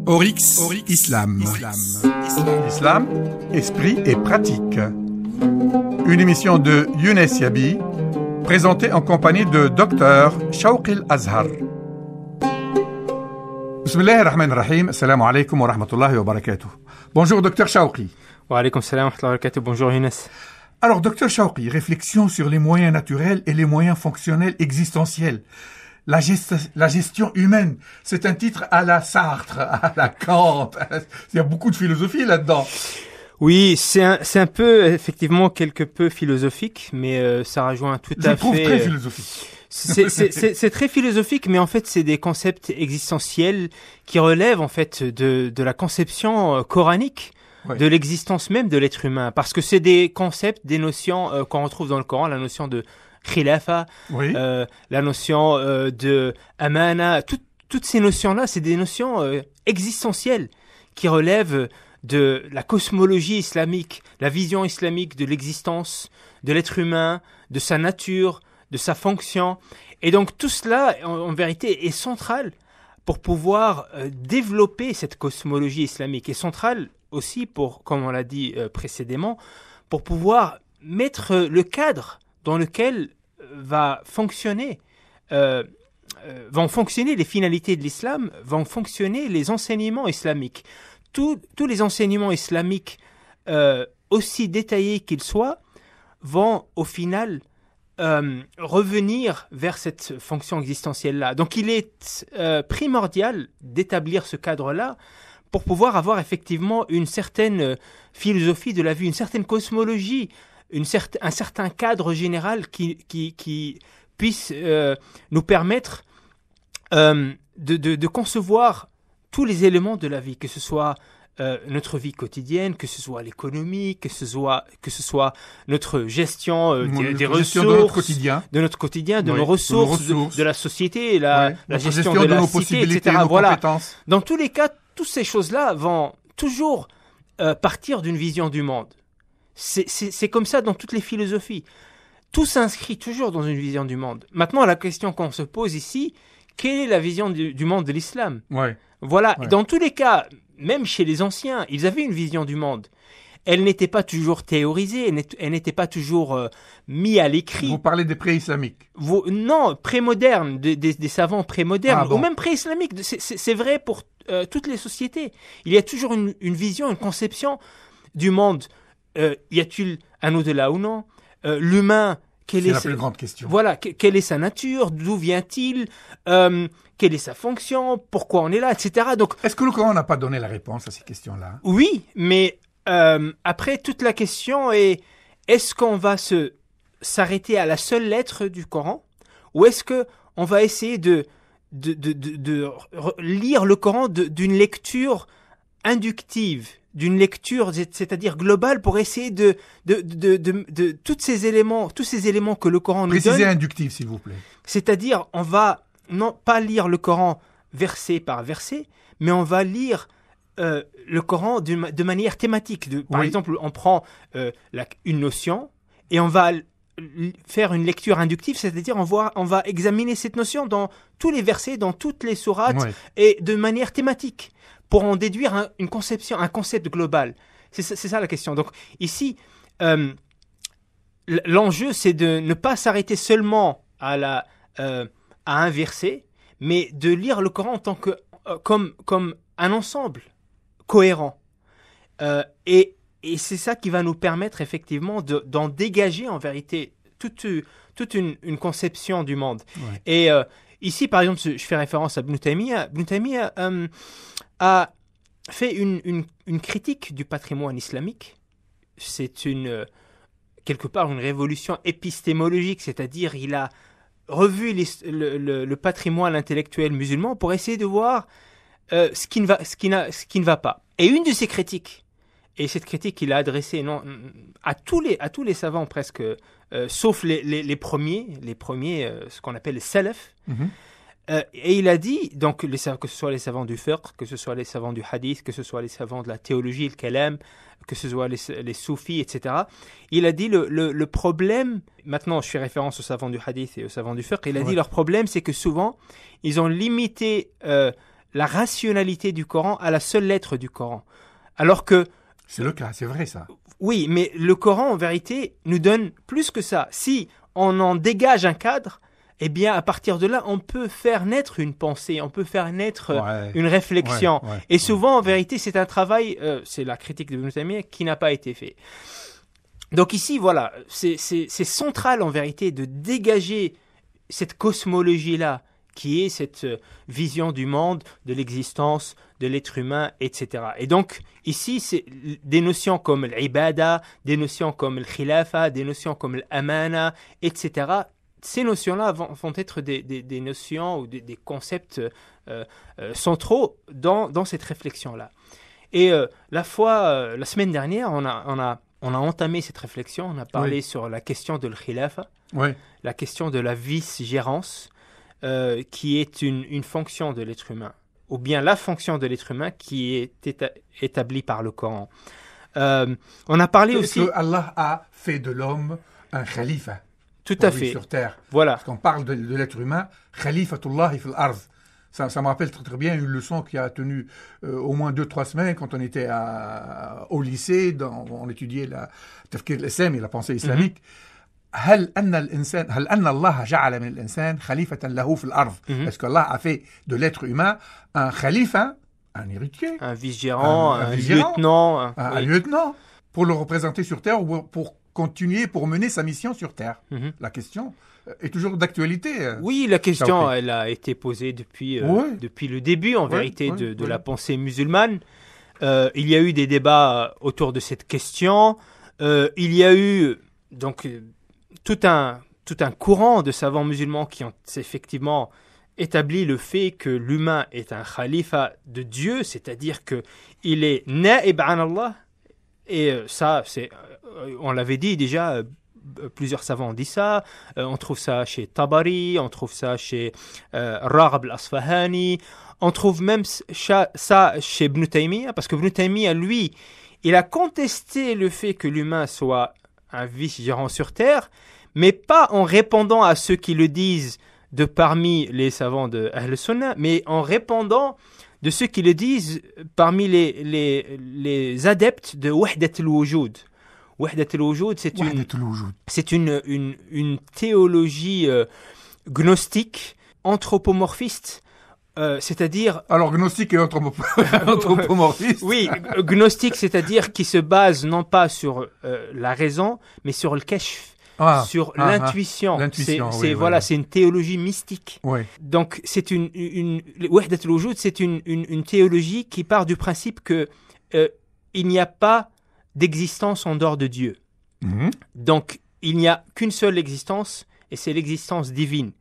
Oryx, Islam. Islam, esprit et pratique. Une émission de Younes Yabi, présentée en compagnie de Dr Shawqi Al-Azhar. Bismillah ar-Rahman ar-Rahim. Assalamu alaikum wa rahmatullahi wa barakatuh. Bonjour Dr Shawqi. Wa alaikum salam wa rahmatullahi wa barakatuh. Bonjour Younes. Alors Dr Shawqi, réflexion sur les moyens naturels et les moyens fonctionnels existentiels. La gestion humaine, c'est un titre à la Sartre, à la Kant. Il y a beaucoup de philosophie là-dedans. Oui, c'est un peu, effectivement, quelque peu philosophique, mais ça rejoint tout à fait... Je trouve très philosophique. C'est très philosophique, mais en fait, c'est des concepts existentiels qui relèvent, en fait, de la conception coranique, ouais, de l'existence même de l'être humain. Parce que c'est des concepts, des notions qu'on retrouve dans le Coran, la notion de khilafa, oui, la notion de amana, toutes ces notions-là, c'est des notions existentielles qui relèvent de la cosmologie islamique, la vision islamique de l'existence de l'être humain, de sa nature, de sa fonction. Et donc tout cela, en vérité, est central pour pouvoir développer cette cosmologie islamique, est central aussi pour, comme on l'a dit précédemment, pour pouvoir mettre le cadre dans lequel vont fonctionner les finalités de l'islam, vont fonctionner les enseignements islamiques. Tous les enseignements islamiques, aussi détaillés qu'ils soient, vont au final revenir vers cette fonction existentielle-là. Donc il est primordial d'établir ce cadre-là pour pouvoir avoir effectivement une certaine philosophie de la vie, une certaine cosmologie, un certain cadre général qui puisse nous permettre de concevoir tous les éléments de la vie, que ce soit notre vie quotidienne, que ce soit l'économie, que ce soit notre gestion des ressources, de notre quotidien, de nos ressources, de la société, la gestion de la cité, etc. Voilà. Dans tous les cas, toutes ces choses-là vont toujours partir d'une vision du monde. C'est comme ça dans toutes les philosophies. Tout s'inscrit toujours dans une vision du monde. Maintenant, la question qu'on se pose ici, quelle est la vision du monde de l'islam ? Voilà. Ouais. Dans tous les cas, même chez les anciens, ils avaient une vision du monde. Elle n'était pas toujours théorisée, elle n'était pas toujours mise à l'écrit. Vous parlez des pré-islamiques ? Non, pré-modernes, des savants pré-modernes, ou même pré-islamiques. C'est vrai pour toutes les sociétés. Il y a toujours une vision, une conception du monde. Y a-t-il un au-delà ou non ? L'humain, c'est la plus grande question. Voilà, quelle est sa nature ? D'où vient-il ? Quelle est sa fonction ? Pourquoi on est là ? Etc. Donc, est-ce que le Coran n'a pas donné la réponse à ces questions-là ? Oui, mais après, toute la question est, est-ce qu'on va s'arrêter à la seule lettre du Coran ? Ou est-ce qu'on va essayer de lire le Coran d'une lecture inductive, d'une lecture, c'est-à-dire globale, pour essayer de tous ces éléments que le Coran nous donne. Précisez inductive, s'il vous plaît. C'est-à-dire, on va non pas lire le Coran verset par verset, mais on va lire le Coran de manière thématique. Par exemple, on prend une notion et on va faire une lecture inductive, c'est-à-dire on va examiner cette notion dans tous les versets, dans toutes les sourates, et de manière thématique, pour en déduire une conception, un concept global. C'est ça la question. Donc ici, l'enjeu, c'est de ne pas s'arrêter seulement à un verset, mais de lire le Coran en tant que comme un ensemble cohérent. Et c'est ça qui va nous permettre effectivement d'en dégager en vérité toute une conception du monde. Ouais. Et ici, par exemple, je fais référence à Ibn Taymiyyah. Ibn Taymiyyah a fait une critique du patrimoine islamique. C'est quelque part une révolution épistémologique, c'est-à-dire il a revu le patrimoine intellectuel musulman pour essayer de voir ce qui ne va pas. Et une de ses critiques, et cette critique il a adressée à tous les savants presque, sauf les premiers, ce qu'on appelle les salaf. Et il a dit, donc, que ce soit les savants du fiqh, que ce soit les savants du hadith, que ce soit les savants de la théologie, le kalam, que ce soit les soufis, etc. Il a dit le problème, maintenant je fais référence aux savants du hadith et aux savants du fiqh, il a dit leur problème, c'est que souvent, ils ont limité la rationalité du Coran à la seule lettre du Coran. Alors que, C'est le cas, c'est vrai ça. oui, mais le Coran, en vérité, nous donne plus que ça. Si on en dégage un cadre, eh bien, à partir de là, on peut faire naître une pensée, on peut faire naître une réflexion. Et souvent, en vérité, c'est un travail, c'est la critique de Ibn Taymiyyah, qui n'a pas été fait. Donc ici, voilà, c'est central, en vérité, de dégager cette cosmologie-là, qui est cette vision du monde, de l'existence, de l'être humain, etc. Et donc, ici, c'est des notions comme l'ibada, des notions comme le khilafa, des notions comme l'amana, etc. Ces notions-là vont être des notions ou des concepts centraux dans cette réflexion-là. Et la semaine dernière, on a entamé cette réflexion, on a parlé sur la question de l'khilafa, la question de la vice-gérance, qui est une fonction de l'être humain, ou bien la fonction de l'être humain qui est établie par le Coran. On a parlé aussi... que Allah a fait de l'homme un khalifa. Tout à fait. Sur terre. Voilà. Parce qu'on parle de l'être humain, khalifatullah fil ard. Ça me rappelle très, très bien une leçon qui a tenu au moins 2-3 semaines quand on était au lycée, on étudiait la tafkir al-islam et la pensée islamique. هل أن الله جعل من الإنسان خليفة له في الأرض. Est-ce qu'Allah a fait de l'être humain un khalifa, un héritier, un vice-gérant, un lieutenant, un lieutenant, pour le représenter sur terre ou pour continuer, pour mener sa mission sur terre. La question est toujours d'actualité. Oui, la question, elle a été posée depuis le début, en vérité, de la pensée musulmane. Il y a eu des débats autour de cette question. Il y a eu donc tout un courant de savants musulmans qui ont effectivement établi le fait que l'humain est un khalifa de Dieu, c'est-à-dire qu'il est naïb an Allah. Et ça, on l'avait dit déjà, plusieurs savants ont dit ça. On trouve ça chez Tabari, on trouve ça chez Raghib al-Asfahani, on trouve même ça chez Ibn Taymiyyah, parce que Ibn Taymiyyah, lui, il a contesté le fait que l'humain soit un vice-gérant sur terre, mais pas en répondant à ceux qui le disent de parmi les savants de Ahl Sunnah, mais en répondant de ceux qui le disent parmi les adeptes de Wahdat al-Wujud. Wahdat al-Wujud, c'est une théologie gnostique, anthropomorphiste, c'est-à-dire... Alors, gnostique et anthropomorphiste. Oui, gnostique, c'est-à-dire qui se base non pas sur la raison, mais sur le kashf, sur l'intuition. C'est une théologie mystique. Donc, c'est Wahdat al-Wujud, c'est une théologie qui part du principe que il n'y a pas d'existence en dehors de Dieu. Donc, il n'y a qu'une seule existence, et c'est l'existence divine.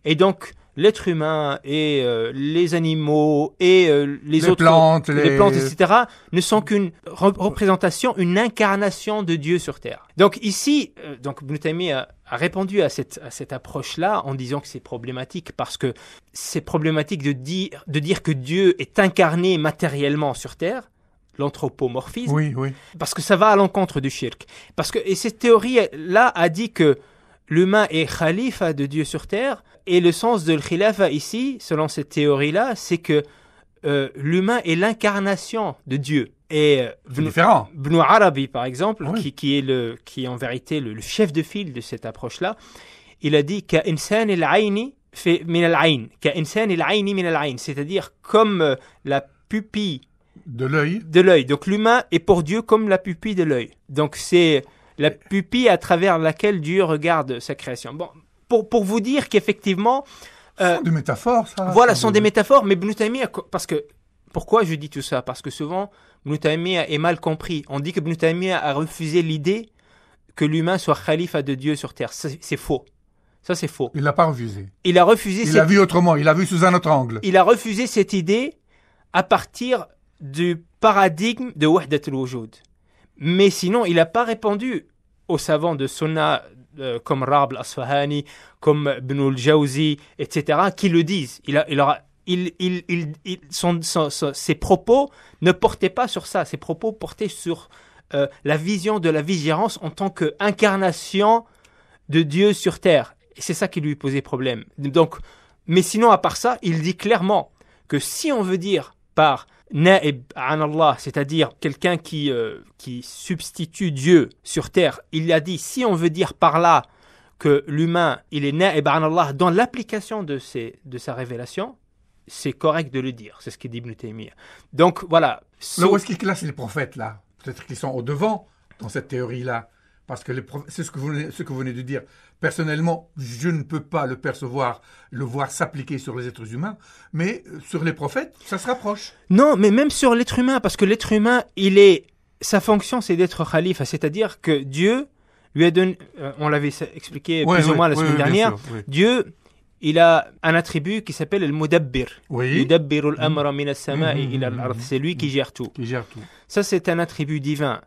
Et donc, l'être humain et les animaux et les autres plantes, etc. ne sont qu'une représentation, une incarnation de Dieu sur terre. Donc ici, Ibn Taymiyyah a répondu à cette approche-là en disant que c'est problématique parce que c'est problématique de dire que Dieu est incarné matériellement sur terre, l'anthropomorphisme, parce que ça va à l'encontre du shirk. Et cette théorie-là a dit que l'humain est khalifa de Dieu sur terre, et le sens de l'khilafa ici, selon cette théorie-là, c'est que l'humain est l'incarnation de Dieu. Et Ibn Arabi, par exemple, qui est en vérité le chef de file de cette approche-là, il a dit ka'insan al-ayni min al-ayn, ka'insan al-ayni min al-ayn, c'est-à-dire comme la pupille de l'œil. Donc l'humain est pour Dieu comme la pupille de l'œil. Donc c'est la pupille à travers laquelle Dieu regarde sa création. Bon, pour vous dire qu'effectivement... Ce sont des métaphores, ça. Voilà, ce sont des métaphores, mais Ibn Taymiyyah, pourquoi je dis tout ça? Parce que souvent, Ibn Taymiyyah est mal compris. On dit que Ibn Taymiyyah a refusé l'idée que l'humain soit khalifa de Dieu sur terre. C'est faux. Ça, c'est faux. Il l'a pas refusé. Il a refusé... Il l'a vu autrement, il l'a vu sous un autre angle. Il a refusé cette idée à partir du paradigme de Wahdat al-Wujud. Mais sinon, il n'a pas répondu aux savants de Sunna comme Raghib al-Asfahani, comme Ibn al-Jawzi, etc., qui le disent. Ses propos ne portaient pas sur ça. Ses propos portaient sur la vision de la vigérance en tant qu'incarnation de Dieu sur terre. Et c'est ça qui lui posait problème. Donc, mais sinon, à part ça, il dit clairement que si on veut dire par Na'ib an Allah, c'est-à-dire quelqu'un qui substitue Dieu sur terre, il a dit, si on veut dire par là que l'humain, il est Na'ib an Allah dans l'application de sa révélation, c'est correct de le dire. C'est ce qu'il dit Ibn Taymiyyah. Donc voilà. Mais où est-ce qu'il classe les prophètes là? Peut-être qu'ils sont au devant dans cette théorie-là. Parce que c'est ce que vous venez de dire. Personnellement, je ne peux pas le percevoir, le voir s'appliquer sur les êtres humains, mais sur les prophètes, ça se rapproche. Non, mais même sur l'être humain, parce que l'être humain, sa fonction, c'est d'être khalifa, c'est-à-dire que Dieu lui a donné, on l'avait expliqué plus ou moins la semaine dernière, sûr, oui. Dieu, il a un attribut qui s'appelle le mudabbir. Oui. Yudabbiru al-amra min as-sama'i ila al-ard. C'est lui qui gère tout. Qui gère tout. Ça, c'est un attribut divin.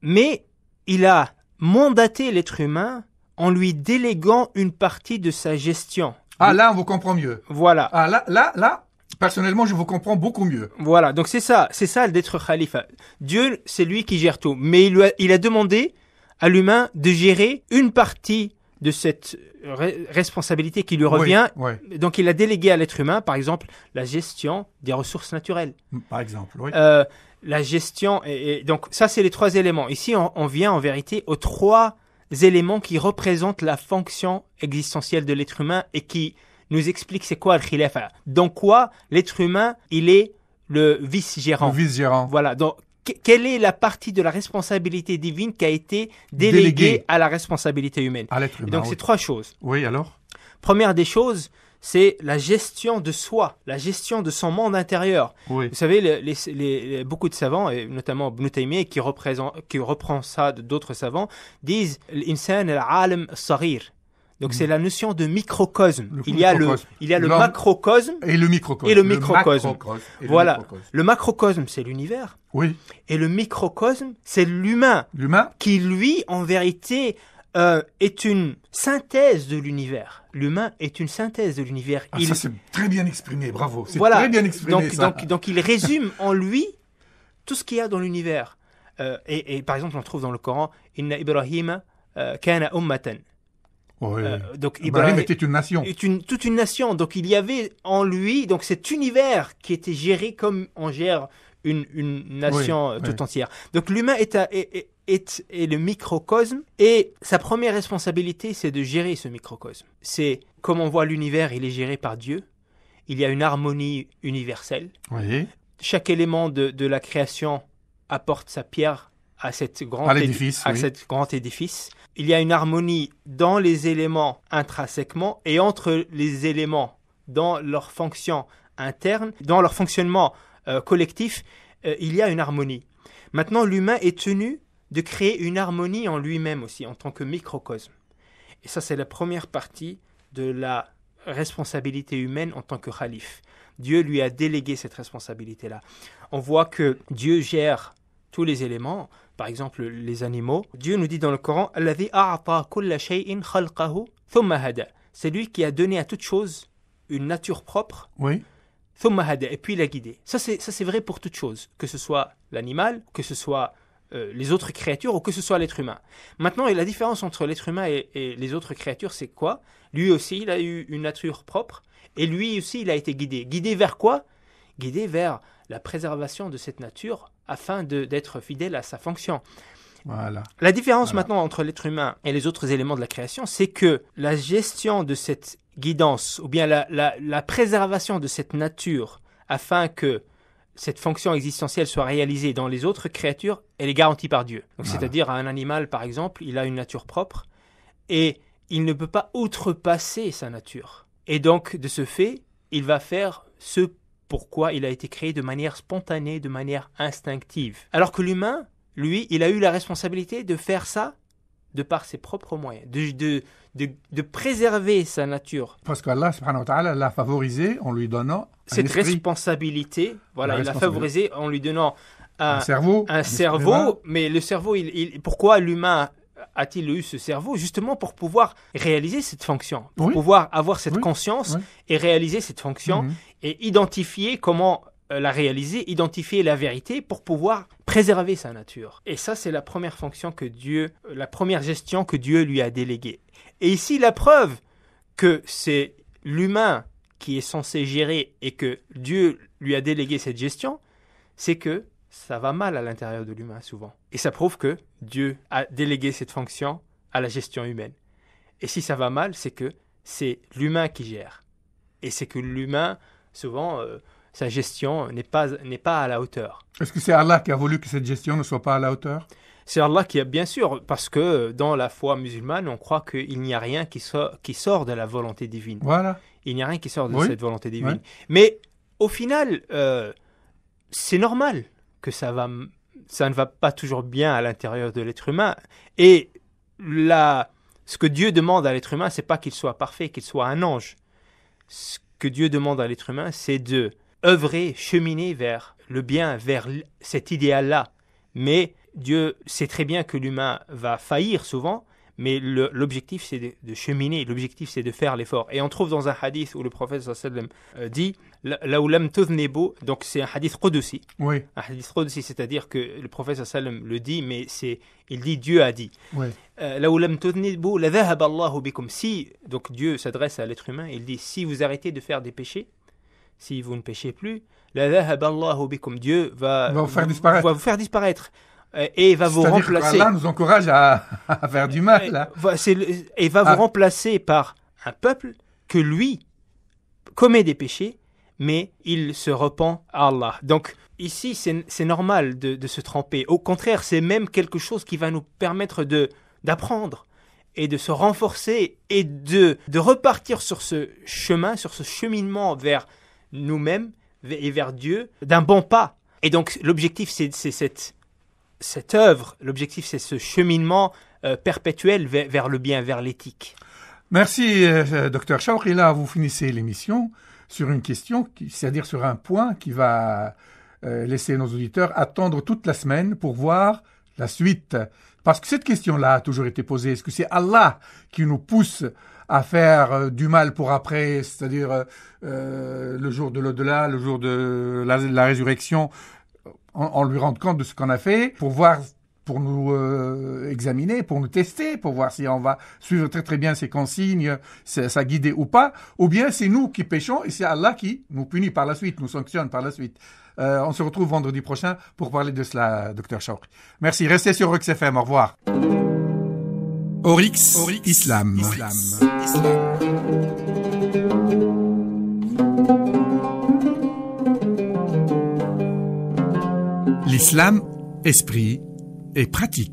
Mais il a mandaté l'être humain en lui déléguant une partie de sa gestion. Ah, là, on vous comprend mieux. Voilà. Ah, là, personnellement, je vous comprends beaucoup mieux. Voilà. Donc, c'est ça d'être khalifa. Dieu, c'est lui qui gère tout. Mais il a demandé à l'humain de gérer une partie de cette responsabilité qui lui revient. Oui. Donc, il a délégué à l'être humain, par exemple, la gestion des ressources naturelles. Par exemple, oui. La gestion, et donc ça c'est les 3 éléments. Ici on vient en vérité aux 3 éléments qui représentent la fonction existentielle de l'être humain et qui nous expliquent c'est quoi le khilafa. Dans quoi l'être humain il est le vice-gérant. Le vice-gérant. Voilà, donc quelle est la partie de la responsabilité divine qui a été déléguée à la responsabilité humaine. À l'être humain. Et donc c'est 3 choses. Oui, alors? Première des choses, c'est la gestion de soi, la gestion de son monde intérieur. Oui. Vous savez, beaucoup de savants, et notamment Ibn Taymiyyah, qui reprend ça d'autres savants, disent « l'insan al-alam saghir ». Donc c'est la notion de microcosme. Il y a le macrocosme et le microcosme. Voilà. Le macrocosme, c'est l'univers. Oui. Et le microcosme, c'est l'humain. L'humain qui, lui, en vérité, est une synthèse de l'univers. L'humain est une synthèse de l'univers. Ah, ça c'est très bien exprimé, bravo. C'est voilà. très bien exprimé, donc il résume en lui tout ce qu'il y a dans l'univers. Et par exemple, on trouve dans le Coran « Inna Ibrahima kana ummatan ». Oui. Donc Ibrahim était une nation. Toute une nation. Donc il y avait en lui donc cet univers qui était géré comme on gère une nation tout entière. Donc l'humain est le microcosme et sa première responsabilité c'est de gérer ce microcosme. C'est comme on voit l'univers, il est géré par Dieu. Il y a une harmonie universelle. Oui. Chaque élément de la création apporte sa pierre à cet grand édifice. Il y a une harmonie dans les éléments intrinsèquement et entre les éléments dans leur fonction interne, dans leur fonctionnement collectif, il y a une harmonie. Maintenant, l'humain est tenu de créer une harmonie en lui-même aussi, en tant que microcosme. Et ça, c'est la première partie de la responsabilité humaine en tant que khalife. Dieu lui a délégué cette responsabilité-là. On voit que Dieu gère tous les éléments, par exemple les animaux. Dieu nous dit dans le Coran « Alladhi a'ata kulla shay'in khalqahu thumma hada » C'est lui qui a donné à toute chose une nature propre. Oui. Thumma hada, et puis il a guidé. Ça c'est vrai pour toute chose, que ce soit l'animal, que ce soit les autres créatures ou que ce soit l'être humain. Maintenant, la différence entre l'être humain et les autres créatures, c'est quoi? Lui aussi, il a eu une nature propre et lui aussi, il a été guidé. Guidé vers quoi? Guidé vers la préservation de cette nature afin d'être fidèle à sa fonction. Voilà. La différence maintenant entre l'être humain et les autres éléments de la création, c'est que la gestion de cette guidance ou bien la préservation de cette nature afin que cette fonction existentielle soit réalisée dans les autres créatures, elle est garantie par Dieu. Donc, c'est-à-dire un animal, par exemple, il a une nature propre et il ne peut pas outrepasser sa nature. Et donc, de ce fait, il va faire ce pourquoi il a été créé de manière spontanée, de manière instinctive. Alors que l'humain, lui, il a eu la responsabilité de faire ça de par ses propres moyens, de préserver sa nature. Parce qu'Allah subhanahu wa ta'ala l'a favorisé en lui donnant cette responsabilité, voilà, il l'a favorisé en lui donnant un cerveau, mais le cerveau, pourquoi l'humain a-t-il eu ce cerveau? Justement pour pouvoir réaliser cette fonction, pour pouvoir avoir cette conscience et réaliser cette fonction et identifier comment la réaliser, identifier la vérité pour pouvoir préserver sa nature. Et ça, c'est la première fonction la première gestion que Dieu lui a déléguée. Et ici, la preuve que c'est l'humain qui est censé gérer et que Dieu lui a délégué cette gestion, c'est que ça va mal à l'intérieur de l'humain souvent. Et ça prouve que Dieu a délégué cette fonction à la gestion humaine. Et si ça va mal, c'est que c'est l'humain qui gère. Et c'est que l'humain, souvent, sa gestion n'est pas à la hauteur. Est-ce que c'est Allah qui a voulu que cette gestion ne soit pas à la hauteur? C'est Allah qui a, bien sûr, parce que dans la foi musulmane, on croit qu'il n'y a rien qui sort de la volonté divine. Voilà. Il n'y a rien qui sort de Oui. cette volonté divine. Oui. Mais au final, c'est normal que ça ne va pas toujours bien à l'intérieur de l'être humain. Et ce que Dieu demande à l'être humain, c'est pas qu'il soit parfait, qu'il soit un ange. Ce que Dieu demande à l'être humain, c'est de œuvrer, cheminer vers le bien, vers cet idéal-là. Mais Dieu sait très bien que l'humain va faillir souvent, mais l'objectif c'est de cheminer, l'objectif c'est de faire l'effort. Et on trouve dans un hadith où le prophète sallallahu alayhi wa sallam dit « Law lam tudhnibu », donc c'est un hadith qudsi. Oui. Un hadith qudsi, c'est-à-dire que le prophète sallallahu alayhi wa sallam le dit, mais il dit Dieu a dit. Oui. Law lam tudhnibu la dhahaba Allahu bikum. Si, donc Dieu s'adresse à l'être humain, il dit si vous arrêtez de faire des péchés, si vous ne péchez plus, la dhahaba Allahu bikum, Dieu va vous faire disparaître. Et va vous remplacer. Allah nous encourage à faire du mal. Là. Et va vous remplacer par un peuple que lui commet des péchés, mais il se repent à Allah. Donc ici, c'est normal de se tromper. Au contraire, c'est même quelque chose qui va nous permettre d'apprendre et de se renforcer et de repartir sur ce chemin, sur ce cheminement vers nous-mêmes et vers Dieu d'un bon pas. Et donc l'objectif, c'est cette œuvre, l'objectif c'est ce cheminement perpétuel vers le bien, vers l'éthique. Merci Dr Chawri. Là, vous finissez l'émission sur une question, c'est-à-dire sur un point qui va laisser nos auditeurs attendre toute la semaine pour voir la suite. Parce que cette question-là a toujours été posée. Est-ce que c'est Allah qui nous pousse à faire du mal pour après, c'est-à-dire le jour de l'au-delà, le jour de la résurrection, on lui rend compte de ce qu'on a fait pour voir, pour nous examiner, pour nous tester, pour voir si on va suivre très très bien ses consignes, sa guidée ou pas, ou bien c'est nous qui péchons et c'est Allah qui nous punit par la suite, nous sanctionne par la suite. On se retrouve vendredi prochain pour parler de cela, Dr Chawri. Merci, restez sur Oryx FM, au revoir. Oryx Islam. L'islam, esprit et pratique.